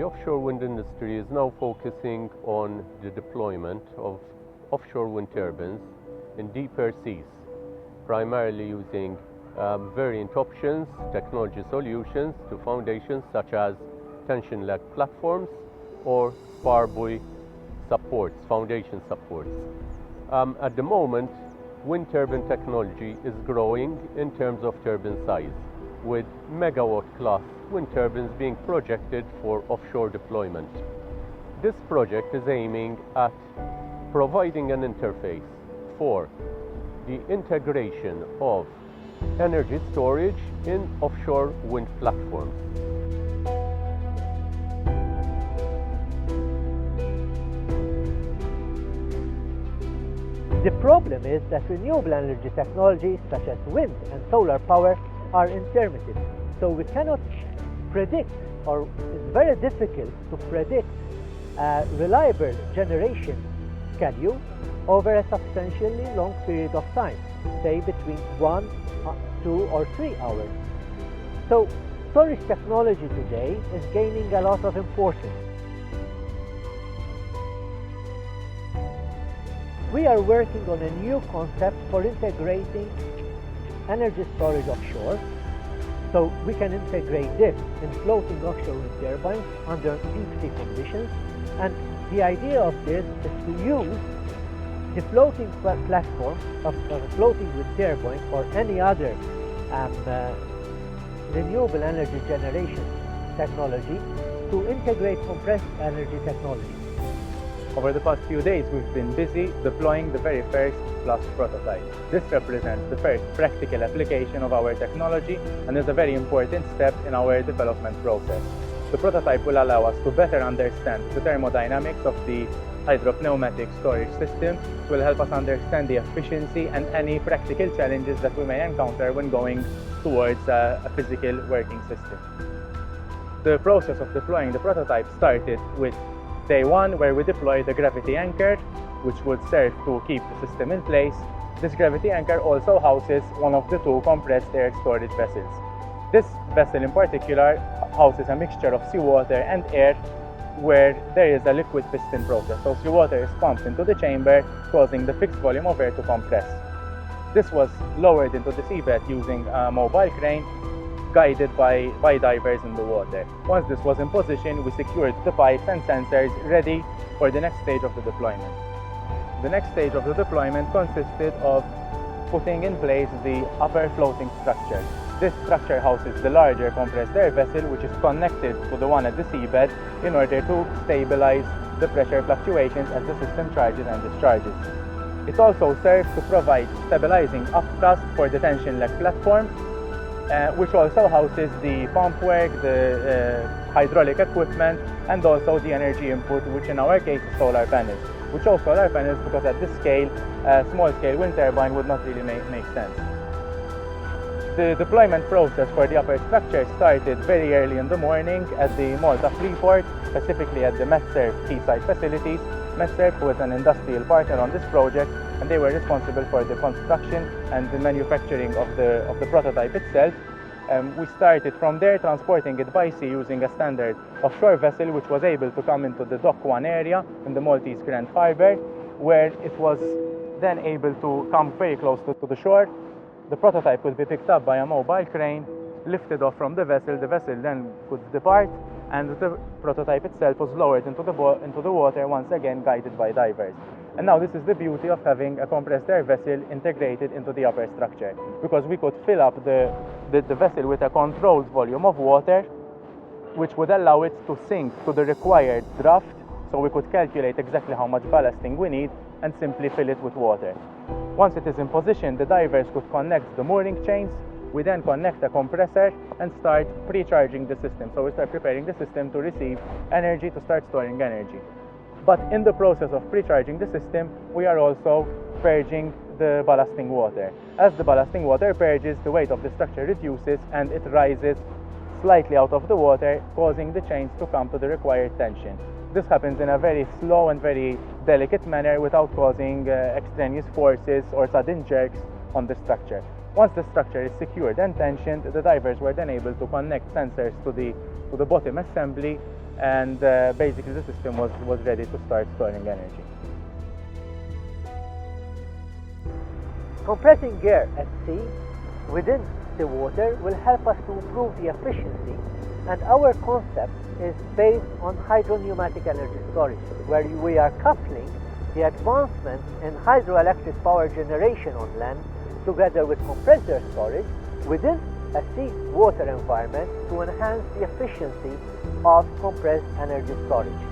The offshore wind industry is now focusing on the deployment of offshore wind turbines in deeper seas, primarily using variant options, technology solutions to foundations such as tension leg platforms or spar buoy supports, foundation supports. At the moment, wind turbine technology is growing in terms of turbine size, with megawatt class wind turbines being projected for offshore deployment. This project is aiming at providing an interface for the integration of energy storage in offshore wind platforms. The problem is that renewable energy technologies such as wind and solar power are intermittent, so we cannot predict, or it's very difficult to predict a reliable generation schedule over a substantially long period of time, say between 1, 2 or 3 hours. So storage technology today is gaining a lot of importance. We are working on a new concept for integrating energy storage offshore, so we can integrate this in floating offshore wind turbines under deep sea conditions. And the idea of this is to use the floating platform of a floating wind turbine or any other renewable energy generation technology to integrate compressed energy technology. Over the past few days, we've been busy deploying the very first FLASC prototype. This represents the first practical application of our technology and is a very important step in our development process. The prototype will allow us to better understand the thermodynamics of the hydropneumatic storage system. It will help us understand the efficiency and any practical challenges that we may encounter when going towards a physical working system. The process of deploying the prototype started with Day 1, where we deployed a gravity anchor, which would serve to keep the system in place. This gravity anchor also houses one of the 2 compressed air storage vessels. This vessel in particular houses a mixture of seawater and air, where there is a liquid piston process. So seawater is pumped into the chamber, causing the fixed volume of air to compress. This was lowered into the seabed using a mobile crane, guided by divers in the water. Once this was in position, we secured the pipes and sensors ready for the next stage of the deployment. The next stage of the deployment consisted of putting in place the upper floating structure. This structure houses the larger compressed air vessel, which is connected to the one at the seabed in order to stabilize the pressure fluctuations as the system charges and discharges. It also serves to provide stabilizing upthrust for the tension leg platform, which also houses the pump work, the hydraulic equipment, and also the energy input, which in our case is solar panels. We chose solar panels because at this scale, a small-scale wind turbine would not really make sense. The deployment process for the upper structure started very early in the morning at the Malta Freeport, specifically at the MetServe quayside facilities. MetServe was an industrial partner on this project, and they were responsible for the construction and the manufacturing of the prototype itself. We started from there, transporting it by sea using a standard offshore vessel, which was able to come into the Dock 1 area in the Maltese Grand Harbour, where it was then able to come very close to the shore. The prototype could be picked up by a mobile crane, lifted off from the vessel then could depart, and the prototype itself was lowered into the water, once again guided by divers. And now this is the beauty of having a compressed air vessel integrated into the upper structure, because we could fill up the vessel with a controlled volume of water, which would allow it to sink to the required draft, so we could calculate exactly how much ballasting we need and simply fill it with water. Once it is in position, the divers could connect the mooring chains. We then connect a compressor and start pre-charging the system. So we start preparing the system to receive energy, to start storing energy. But in the process of pre-charging the system, we are also purging the ballasting water. As the ballasting water purges, the weight of the structure reduces and it rises slightly out of the water, causing the chains to come to the required tension. This happens in a very slow and very delicate manner without causing extraneous forces or sudden jerks on the structure. Once the structure is secured and tensioned, the divers were then able to connect sensors to the bottom assembly and basically the system was ready to start storing energy. Compressing air at sea within the water will help us to improve the efficiency, and our concept is based on hydropneumatic energy storage, where we are coupling the advancements in hydroelectric power generation on land together with compressor storage within a sea-water environment to enhance the efficiency of compressed energy storage.